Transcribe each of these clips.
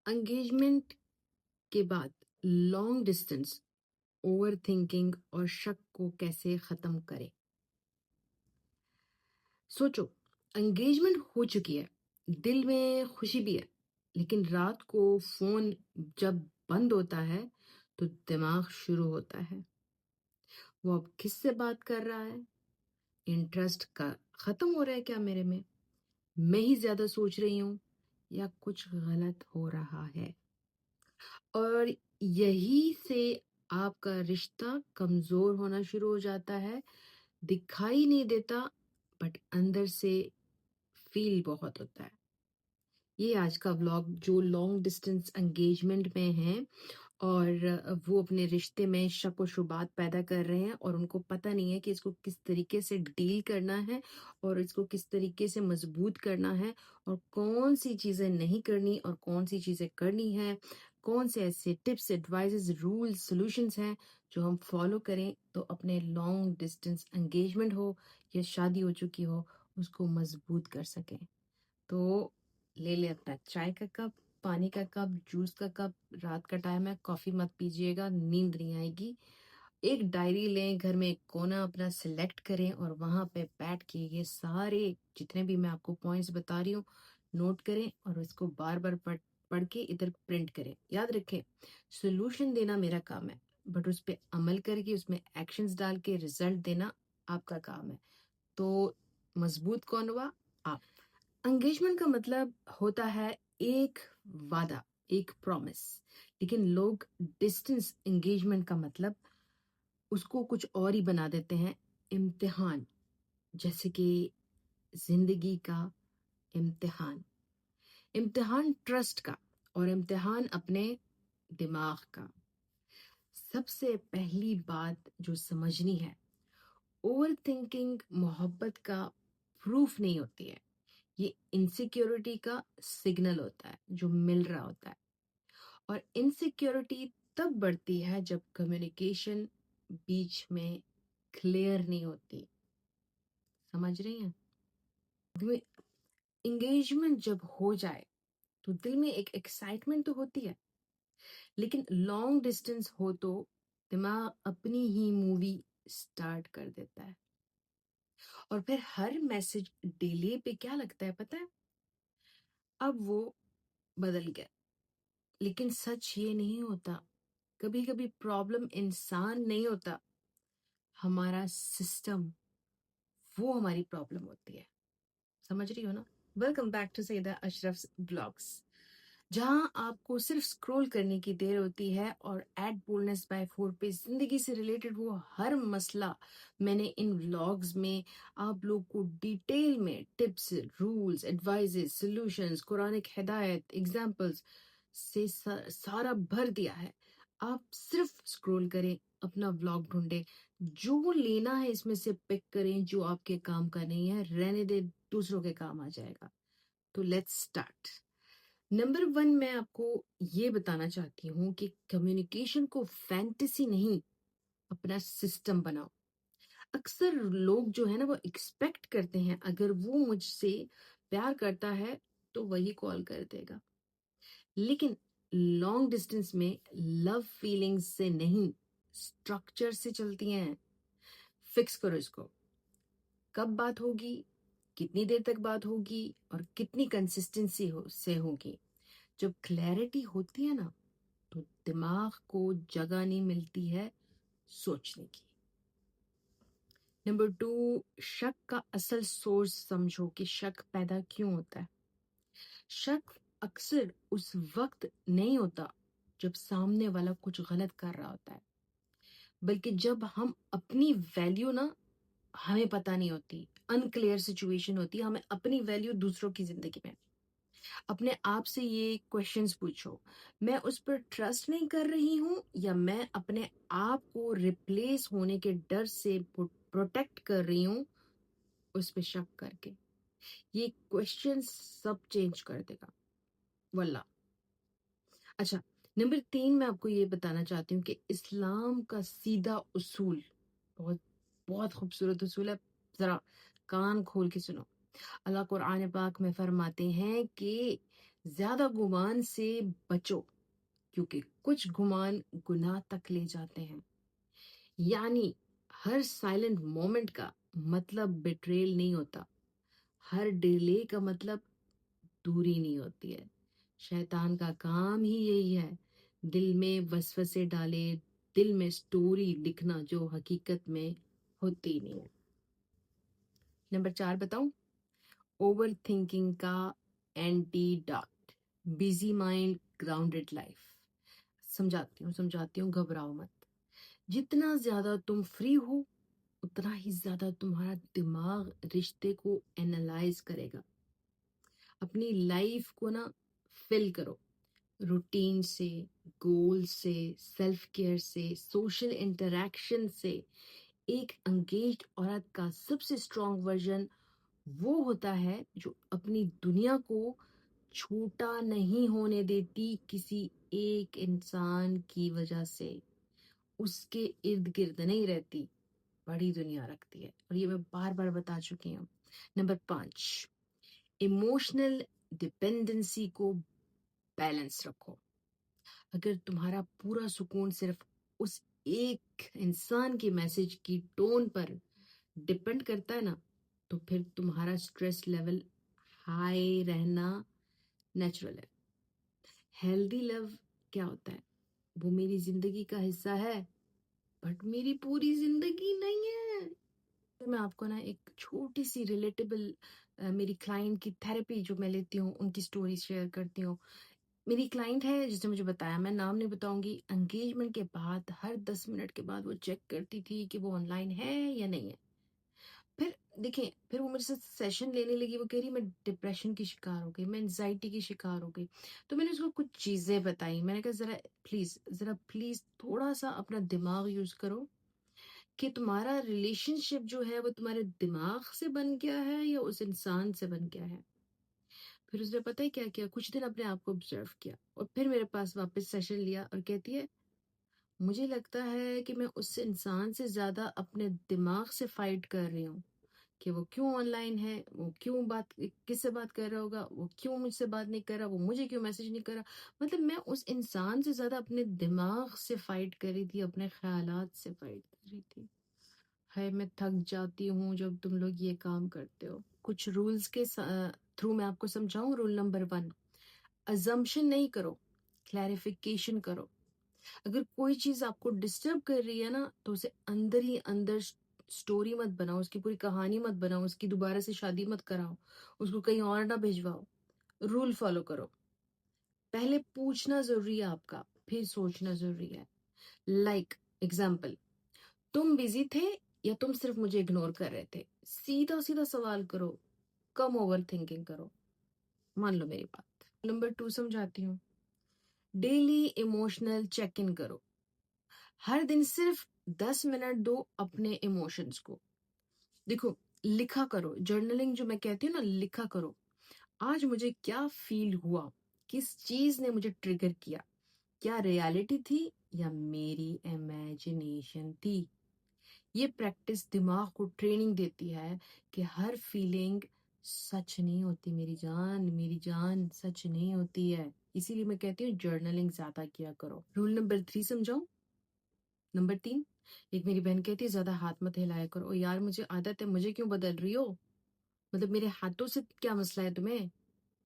Engagement کے بعد long distance over thinking اور شک کو کیسے ختم کرے. سوچو، انگیجمنٹ ہو چکی ہے، دل میں خوشی بھی ہے، لیکن رات کو فون جب بند ہوتا ہے تو دماغ شروع ہوتا ہے، وہ اب کس سے بات کر رہا ہے؟ انٹرسٹ کا ختم ہو رہا ہے کیا میرے میں ہی زیادہ سوچ رہی ہوں یا کچھ غلط ہو رہا ہے؟ اور یہی سے آپ کا رشتہ کمزور ہونا شروع ہو جاتا ہے. دکھائی نہیں دیتا بٹ اندر سے فیل بہت ہوتا ہے. یہ آج کا ولاگ جو لانگ ڈسٹینس انگیجمنٹ میں ہیں اور وہ اپنے رشتے میں شک و شبہات پیدا کر رہے ہیں اور ان کو پتہ نہیں ہے کہ اس کو کس طریقے سے ڈیل کرنا ہے اور اس کو کس طریقے سے مضبوط کرنا ہے اور کون سی چیزیں نہیں کرنی اور کون سی چیزیں کرنی ہے، کون سے ایسے ٹپس، ایڈوائزز، رولز، سولوشنز ہیں جو ہم فالو کریں تو اپنے لانگ ڈسٹینس انگیجمنٹ ہو یا شادی ہو چکی ہو اس کو مضبوط کر سکیں. تو لے لے اپنا چائے کا کپ، پانی کا کپ، جوس کا کپ. رات کا ٹائم ہے، کافی مت پیجیے گا، نیند نہیں آئے گی. ایک ڈائری لیں، گھر میں ایک کونا اپنا سلیکٹ کریں اور وہاں پہ بیٹھ کے یہ سارے جتنے بھی میں آپ کو پوائنٹس بتا رہی ہوں نوٹ کریں اور اس کو بار بار پڑھ کے ادھر پرنٹ کریں. یاد رکھیں، سولوشن دینا میرا کام ہے بٹ اس پہ عمل کر کے اس میں ایکشنز ڈال کے رزلٹ دینا آپ کا کام ہے. تو مضبوط کون ہوا؟ آپ. انگیجمنٹ کا مطلب ہوتا ہے ایک وعدہ، ایک پرومس، لیکن لوگ ڈسٹنس انگیجمنٹ کا مطلب اس کو کچھ اور ہی بنا دیتے ہیں. امتحان، جیسے کہ زندگی کا امتحان، امتحان ٹرسٹ کا اور امتحان اپنے دماغ کا. سب سے پہلی بات جو سمجھنی ہے، اوور تھنکنگ محبت کا پروف نہیں ہوتی ہے، یہ انسیکیورٹی کا سگنل ہوتا ہے جو مل رہا ہوتا ہے. اور انسیکیورٹی تب بڑھتی ہے جب کمیونیکیشن بیچ میں کلیئر نہیں ہوتی. سمجھ رہی ہیں؟ انگیجمنٹ جب ہو جائے تو دل میں ایک ایکسائٹمنٹ تو ہوتی ہے، لیکن لانگ ڈسٹینس ہو تو دماغ اپنی ہی مووی سٹارٹ کر دیتا ہے اور پھر ہر میسج ڈیلے پہ کیا لگتا ہے پتہ ہے؟ اب وہ بدل گیا. لیکن سچ یہ نہیں ہوتا. کبھی کبھی پرابلم انسان نہیں ہوتا، ہمارا سسٹم، وہ ہماری پرابلم ہوتی ہے. سمجھ رہی ہو نا؟ Welcome back to Syeda Ashraf blogs, جہاں آپ کو صرف سکرول کرنے کی دیر ہوتی ہے اور ایٹ بولڈنس بائی 4 پہ زندگی سے ریلیٹڈ وہ ہر مسئلہ میں نے ان ولاگز میں آپ لوگ کو ڈیٹیل میں tips, rules, advises, solutions, Quranic ہدایت، ایگزامپلز سے سارا بھر دیا ہے. آپ صرف سکرول کریں، اپنا ولاگ ڈھونڈیں، جو لینا ہے اس میں سے پک کریں، جو آپ کے کام کا نہیں ہے رہنے دے، دوسروں کے کام آ جائے گا. تو لیٹس سٹارٹ. نمبر 1 میں آپ کو یہ بتانا چاہتی ہوں کہ کمیونیکیشن کو فینٹیسی نہیں، اپنا سسٹم بناؤ. اکثر لوگ جو ہے نا وہ ایکسپیکٹ کرتے ہیں اگر وہ مجھ سے پیار کرتا ہے تو وہی کال کر دے گا، لیکن لانگ ڈسٹینس میں لو فیلنگ سے نہیں، اسٹرکچر سے چلتی ہیں. فکس کرو اس کو. کب بات ہوگی، کتنی دیر تک بات ہوگی اور کتنی کنسسٹنسی سے ہوگی. جب کلیئرٹی ہوتی ہے نا تو دماغ کو جگہ نہیں ملتی ہے سوچنے کی. نمبر 2، شک کا اصل سورس سمجھو کہ شک پیدا کیوں ہوتا ہے. شک اکثر اس وقت نہیں ہوتا جب سامنے والا کچھ غلط کر رہا ہوتا ہے، بلکہ جب ہم اپنی ویلیو نا ہمیں پتہ نہیں ہوتی، انکلیئر سچویشن ہوتی ہے، ہمیں اپنی ویلیو دوسروں کی زندگی میں. اپنے آپ سے یہ کوشچنز پوچھو، میں اس پر ٹرسٹ نہیں کر رہی ہوں یا میں اپنے آپ کو ریپلیس ہونے کے ڈر سے پروٹیکٹ کر رہی ہوں اس پہ شک کر کے. یہ کوشچن سب چینج کر دے گا واللہ. اچھا، نمبر 3 میں آپ کو یہ بتانا چاہتی ہوں کہ اسلام کا سیدھا اصول، بہت بہت خوبصورت اصول ہے، ذرا کان کھول کے سنو. اللہ قرآن پاک میں فرماتے ہیں کہ زیادہ گمان سے بچو کیونکہ کچھ گمان گناہ تک لے جاتے ہیں. یعنی ہر سائلنٹ مومنٹ کا مطلب بیٹریل نہیں ہوتا، ہر ڈیلے کا مطلب دوری نہیں ہوتی ہے. شیطان کا کام ہی یہی ہے، دل میں وسوسے ڈالے، دل میں سٹوری لکھنا جو حقیقت میں ہوتی نہیں ہے. نمبر 4 بتاؤں، اوور تھنکنگ کا antidote, busy mind grounded life. سمجھاتی ہوں گھبراؤ مت. جتنا زیادہ تم فری ہو اتنا ہی زیادہ تمہارا دماغ رشتے کو اینالائز کرے گا. اپنی لائف کو نا فل کرو روٹین سے، گول سے، سیلف کیئر سے، سوشل انٹریکشن سے. ایک انگیجڈ عورت کا سب سے اسٹرانگ ورژن وہ ہوتا ہے جو اپنی دنیا کو چھوٹا نہیں ہونے دیتی کسی ایک انسان کی وجہ سے. اس کے ارد گرد نہیں رہتی، بڑی دنیا رکھتی ہے. اور یہ میں بار بار بتا چکی ہوں. نمبر 5، ایموشنل ڈپینڈنسی کو بیلنس رکھو. اگر تمہارا پورا سکون صرف اس ایک انسان کے میسج کی ٹون پر ڈپینڈ کرتا ہے نا تو پھر تمہارا اسٹریس لیول ہائی رہنا نیچرل ہے. ہیلدی لو کیا ہوتا ہے؟ وہ میری زندگی کا حصہ ہے بٹ میری پوری زندگی نہیں ہے. میں آپ کو نا ایک چھوٹی سی ریلیٹیبل میری کلائنٹ کی تھراپی جو میں لیتی ہوں ان کی سٹوری شیئر کرتی ہوں. میری کلائنٹ ہے جس نے مجھے بتایا، میں نام نہیں بتاؤں گی، انگیجمنٹ کے بعد ہر 10 منٹ کے بعد وہ چیک کرتی تھی کہ وہ آن لائن ہے یا نہیں ہے. پھر دیکھیں، پھر وہ میرے سے سیشن لینے لگی. وہ کہہ رہی میں ڈپریشن کی شکار ہو گئی، میں انزائٹی کی شکار ہو گئی. تو میں نے اس کو کچھ چیزیں بتائی. میں نے کہا ذرا پلیز تھوڑا سا اپنا دماغ یوز کرو کہ تمہارا ریلیشن شپ جو ہے وہ تمہارے دماغ سے بن گیا ہے یا اس انسان سے بن گیا ہے. پھر اس نے پتہ ہے کیا کیا، کچھ دن اپنے آپ کو آبزرو کیا اور پھر میرے پاس واپس سیشن لیا اور کہتی ہے مجھے لگتا ہے کہ میں اس انسان سے زیادہ اپنے دماغ سے فائٹ کر رہی ہوں کہ وہ کیوں آن لائن ہے، وہ کیوں کس سے بات کر رہا ہوگا، وہ کیوں مجھ سے بات نہیں کر رہا، وہ مجھے کیوں میسج نہیں کر رہا. مطلب میں اس انسان سے زیادہ اپنے دماغ سے فائٹ کر رہی تھی، اپنے خیالات سے فائٹ کر رہی تھی. ہے میں تھک جاتی ہوں جب تم لوگ یہ کام کرتے ہو. کچھ رولز کے تھرو میں آپ کو سمجھاؤں. رول نمبر 1، ازمپشن نہیں کرو، کلیریفیکیشن کرو. اگر کوئی چیز آپ کو ڈسٹرب کر رہی ہے نا تو اسے اندر ہی اندر سٹوری مت بناؤ، اس کی پوری کہانی مت بناؤ، اس کی دوبارہ سے شادی مت کراؤ، اس کو کہیں اور نہ بھیجواؤ. رول فالو کرو. پہلے پوچھنا ضروری ہے آپ کا، پھر سوچنا ضروری ہے. لائک ایگزامپل، تم بزی تھے یا تم صرف مجھے اگنور کر رہے تھے؟ سیدھا سیدھا سوال کرو، کم اوور تھنکنگ کرو. مان لو میری بات. نمبر 2 سمجھاتی ہوں. ڈیلی ایموشنل چیک ان کرو. ہر دن صرف 10 منٹ دو اپنے ایموشنز کو. دیکھو لکھا کرو، جرنلنگ جو میں کہتی ہوں نا، لکھا کرو. آج مجھے کیا فیل ہوا، کس چیز نے مجھے ٹریگر کیا، کیا ریالٹی تھی یا میری امیجنیشن تھی. یہ پریکٹس دماغ کو ٹریننگ دیتی ہے کہ ہر فیلنگ سچ نہیں ہوتی. میری جان سچ نہیں ہوتی ہے. اسی لیے میں کہتی ہوں جرنلنگ زیادہ کیا کرو. Roll number 3 سمجھاؤں. نمبر 3، ایک میری بہن کہتی ہے زیادہ ہاتھ مت ہلایا کرو. او یار مجھے عادت ہے، مجھے کیوں بدل رہی ہو؟ مطلب میرے ہاتھوں سے کیا مسئلہ ہے تمہیں؟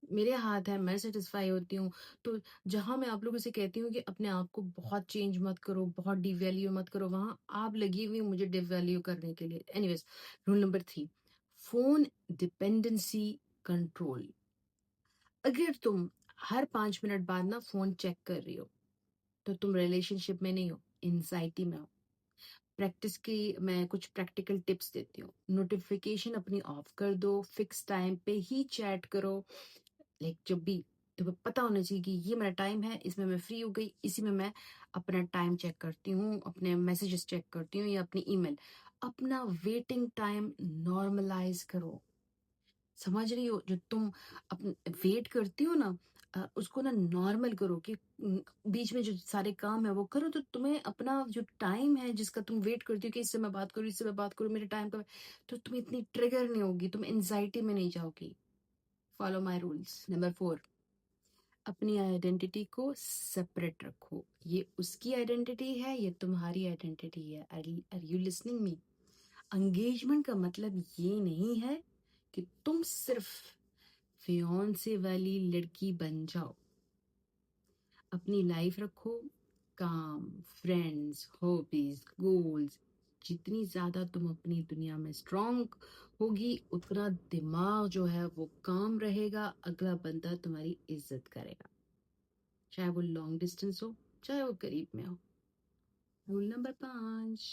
میرے ہاتھ ہے، میں سیٹسفائی ہوتی ہوں. تو جہاں میں آپ لوگوں سے کہتی ہوں کہ اپنے آپ کو بہت چینج مت کرو، بہت ڈی ویلیو مت کرو، وہاں آپ لگی ہوئی مجھے ڈی ویلیو کرنے کے لیے. Anyways, roll number 3، phone dependency control. اگر تم ہر 5 منٹ بعد نا فون چیک کر رہی ہو تو تم ریلیشن شپ میں نہیں ہو، انزائٹی میں ہو. پریکٹس کی میں کچھ پریکٹیکل ٹپس دیتی ہوں. نوٹیفیکیشن اپنی آف کر دو، فکس ٹائم پہ ہی چیٹ کرو. لائک جب بھی تمہیں پتا ہونا چاہیے کہ یہ میرا ٹائم ہے، اس میں میں فری ہو گئی، اسی میں اپنا ٹائم چیک کرتی ہوں، اپنے میسیجز چیک کرتی ہوں یا اپنی ای میل. اپنا ویٹنگ ٹائم نارملائز کرو. سمجھ رہی ہو؟ جو تم ویٹ کرتی ہو نا اس کو نا نارمل کرو کہ بیچ میں جو سارے کام ہے وہ کرو. تو تمہیں اپنا جو ٹائم ہے جس کا تم ویٹ کرتی ہو کہ اس سے میں بات کروں، اس سے میں بات کروں، میرے ٹائم کا، تو تمہیں اتنی ٹریگر نہیں ہوگی، تم انزائٹی میں نہیں جاؤ گی. Follow my rules. نمبر 4، اپنی آئیڈینٹی کو سپریٹ رکھو. یہ اس کی آئیڈینٹی ہے، یہ تمہاری آئیڈینٹی ہے. Are you listening me? Engagement کا مطلب یہ نہیں ہے کہ تم صرف فیونسے والی لڑکی بن جاؤ. اپنی لائف رکھو، کام، فرینڈز، ہابیز، گولز. جتنی زیادہ تم اپنی دنیا میں اسٹرانگ ہوگی اتنا دماغ جو ہے وہ کام رہے گا، اگلا بندہ تمہاری عزت کرے گا، چاہے وہ لانگ ڈسٹینس ہو چاہے وہ قریب میں ہو. رول نمبر 5،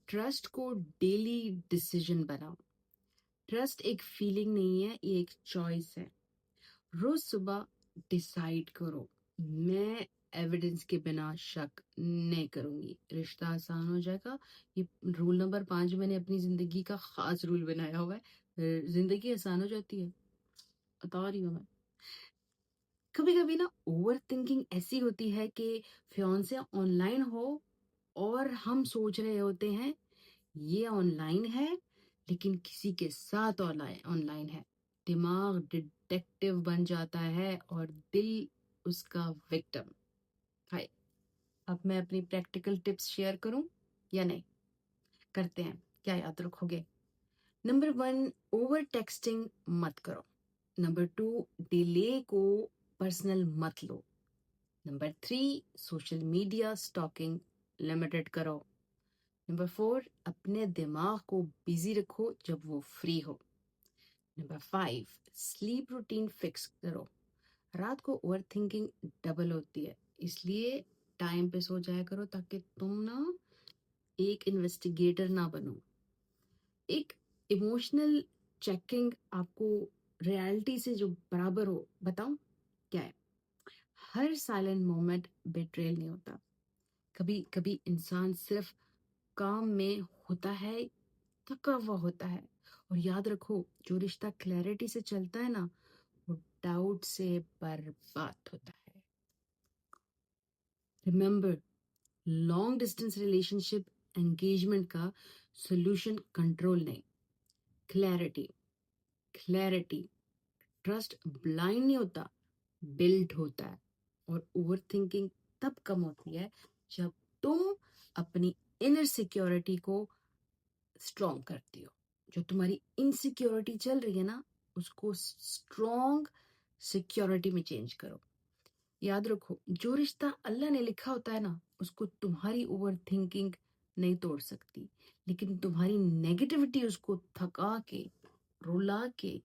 ٹرسٹ کو ڈیلی ڈیسیجن بناؤ. ٹرسٹ ایک فیلنگ نہیں ہے، یہ ایک چوائس ہے. روز صبح ڈیسائیڈ کرو، میں ایویڈنس کے بنا شک نہیں کروں گی، رشتہ آسان ہو جائے گا. یہ رول نمبر 5 میں نے اپنی زندگی کا خاص رول بنایا ہوا ہے. زندگی آسان ہو جاتی ہے، بتا رہی ہوں میں. کبھی کبھی نا اوور تھنکنگ ایسی ہوتی ہے کہ فیونسے آن لائن ہو اور ہم سوچ رہے ہوتے ہیں یہ آن لائن ہے لیکن کسی کے ساتھ آن لائن ہے. دماغ ڈیٹیکٹیو بن جاتا ہے اور دل اس کا وکٹم. ہائے، اب میں اپنی پریکٹیکل ٹپس شیئر کروں یا نہیں؟ کرتے ہیں. کیا یاد رکھو گے؟ نمبر 1، اوور ٹیکسٹنگ مت کرو. نمبر 2، ڈیلے کو پرسنل مت لو. نمبر 3، سوشل میڈیا سٹاکنگ لمیٹڈ کرو. نمبر 4، اپنے دماغ کو بیزی رکھو جب وہ فری ہو. نمبر 5، سلیپ روٹین فکس کرو. رات کو اوور تھنکنگ ڈبل ہوتی ہے، اس لیے ٹائم پہ سو جایا کرو تاکہ تم نا ایک انویسٹیگیٹر نہ بنو. ایک ایموشنل چیکنگ آپ کو ریالٹی سے جو برابر ہو. بتاؤں کیا ہے؟ ہر سائلنٹ مومنٹ بیٹریل نہیں ہوتا. کبھی کبھی انسان صرف کام میں ہوتا ہے، تھکا ہوا ہوتا ہے. اور یاد رکھو، جو رشتہ کلیئرٹی سے چلتا ہے نا وہ ڈاؤٹ سے برباد ہوتا ہے. ریممبر، لانگ ڈسٹینس ریلیشن شپ انگیجمنٹ کا سولوشن کنٹرول نہیں، کلیئرٹی. کلیئرٹی. ٹرسٹ بلائنڈ نہیں ہوتا، بلڈ ہوتا ہے. اور اوور تھنکنگ تب کم ہوتی ہے جب تم اپنی انر سیکیورٹی کو اسٹرانگ کرتی ہو. جو تمہاری انسیکیورٹی چل رہی ہے نا اس کو اسٹرانگ سیکیورٹی میں چینج کرو. یاد رکھو، جو رشتہ اللہ نے لکھا ہوتا ہے نا اس کو تمہاری اوور تھنکنگ نہیں توڑ سکتی، لیکن تمہاری نیگیٹیوٹی اس کو تھکا کے، رلا کے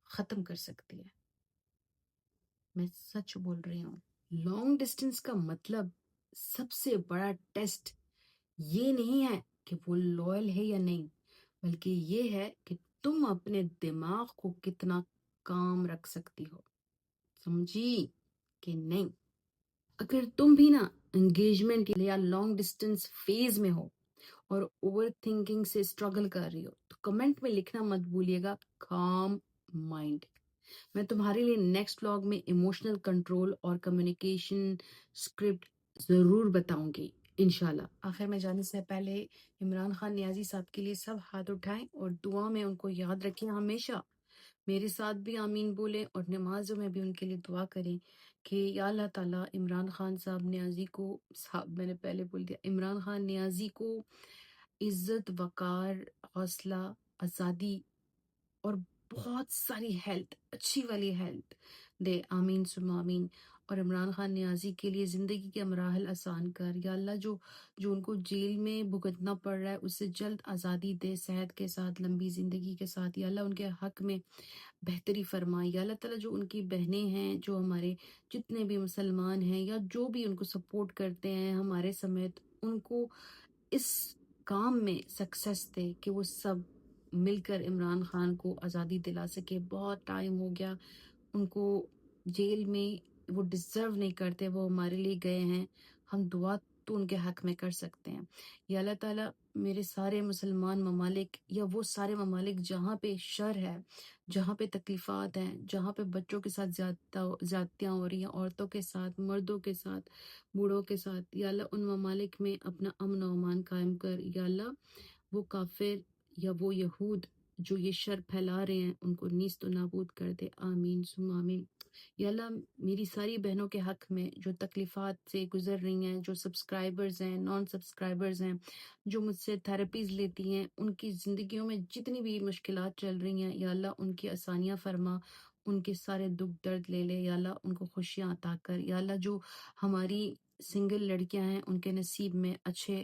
ختم کر سکتی ہے. میں سچ بول رہی ہوں. لانگ ڈسٹینس کا مطلب سب سے بڑا ٹیسٹ یہ نہیں ہے کہ وہ لوئل ہے یا نہیں، بلکہ یہ ہے کہ تم اپنے دماغ کو کتنا کام رکھ سکتی ہو. سمجھی کہ نہیں؟ اگر تم بھی نا انگیجمنٹ یا لانگ ڈسٹینس فیز میں ہو اور اوور تھنکنگ سے اسٹرگل کر رہی ہو تو کمنٹ میں لکھنا مت بھولیے گا کام مائنڈ. میں تمہارے لیے نیکسٹ ولاگ میں ایموشنل کنٹرول اور کمیونیکیشن اسکرپٹ ضرور بتاؤں گی انشاءاللہ. آخر میں جانے سے پہلے عمران خان نیازی صاحب کے لیے سب ہاتھ اٹھائیں اور دعا میں ان کو یاد رکھیں ہمیشہ. میرے ساتھ بھی آمین بولیں اور نمازوں میں بھی ان کے لیے دعا کریں کہ یا اللہ تعالیٰ عمران خان صاحب نیازی کو، صاحب میں نے پہلے بول دیا، عمران خان نیازی کو عزت، وقار، حوصلہ، آزادی اور بہت ساری ہیلتھ، اچھی والی ہیلتھ دے. آمین ثم آمین. اور عمران خان نیازی کے لیے زندگی کے مراحل آسان کر یا اللہ. جو ان کو جیل میں بھگتنا پڑ رہا ہے اس سے جلد آزادی دے، صحت کے ساتھ، لمبی زندگی کے ساتھ. یا اللہ ان کے حق میں بہتری فرمائے. یا اللہ تعالیٰ جو ان کی بہنیں ہیں، جو ہمارے جتنے بھی مسلمان ہیں یا جو بھی ان کو سپورٹ کرتے ہیں ہمارے سمیت، ان کو اس کام میں سکسیس دے کہ وہ سب مل کر عمران خان کو آزادی دلا سکے. بہت ٹائم ہو گیا ان کو جیل میں، وہ ڈیزرو نہیں کرتے، وہ ہمارے لیے گئے ہیں. ہم دعا تو ان کے حق میں کر سکتے ہیں. یا اللہ تعالیٰ میرے سارے مسلمان ممالک یا وہ سارے ممالک جہاں پہ شر ہے، جہاں پہ تکلیفات ہیں، جہاں پہ بچوں کے ساتھ زیادتیاں ہو رہی ہیں، عورتوں کے ساتھ، مردوں کے ساتھ، بوڑھوں کے ساتھ، یا اللہ ان ممالک میں اپنا امن و امان قائم کر. یا اللہ وہ کافر یا وہ یہود جو یہ شر پھیلا رہے ہیں ان کو نیست و نابود کر دے. آمین ثم آمین. یا اللہ میری ساری بہنوں کے حق میں جو تکلیفات سے گزر رہی ہیں، جو سبسکرائبرز ہیں، نان سبسکرائبرز ہیں، جو مجھ سے تھراپیز لیتی ہیں، ان کی زندگیوں میں جتنی بھی مشکلات چل رہی ہیں، یا اللہ ان کی آسانیاں فرما، ان کے سارے دکھ درد لے لے، یا اللہ ان کو خوشیاں عطا کر، یا اللہ جو ہماری سنگل لڑکیاں ہیں ان کے نصیب میں اچھے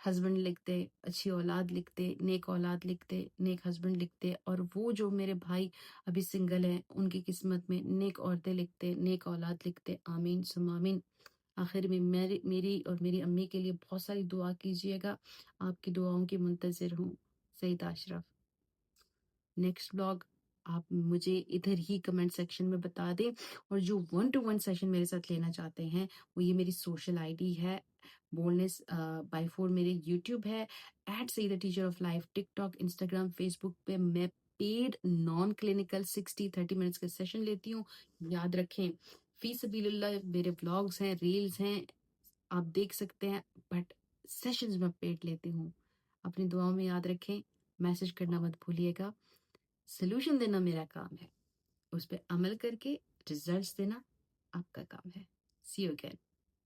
ہسبینڈ لکھتے، اچھی اولاد لکھتے، نیک اولاد لکھتے، نیک ہسبینڈ لکھتے، اور وہ جو میرے بھائی ابھی سنگل ہیں ان کی قسمت میں نیک عورتیں لکھتے، نیک اولاد لکھتے، آمین ثم آمین۔ آخر میں میری اور میری امی کے لیے بہت ساری دعا کیجیے گا، آپ کی دعاؤں کی منتظر ہوں۔ سعید اشرف۔ نیکسٹ بلاگ آپ مجھے ادھر ہی کمنٹ سیکشن میں بتا دیں، اور جو 1-to-1 سیشن میرے ساتھ لینا چاہتے ہیں وہ یہ میری سوشل آئی ڈی ہے، بولنس بائی 4 میرے یوٹیوب ہے، @Saeeda teacher of life, TikTok, Instagram, Facebook پہ میں پیڈ نان کلینکل 60-30 منٹس کے سیشن لیتی ہوں۔ یاد رکھیں فی سبیل اللہ میرے بلاگز ہیں، ریلز ہیں، آپ دیکھ سکتے ہیں، بٹ سیشنز میں پیڈ لیتی ہوں۔ اپنی دعاؤں میں یاد رکھیں، میسج کرنا مت بھولیے گا۔ سلوشن دینا میرا کام ہے، اس پہ عمل کر کے ریزلٹس دینا آپ کا کام ہے۔ سی یو اگین۔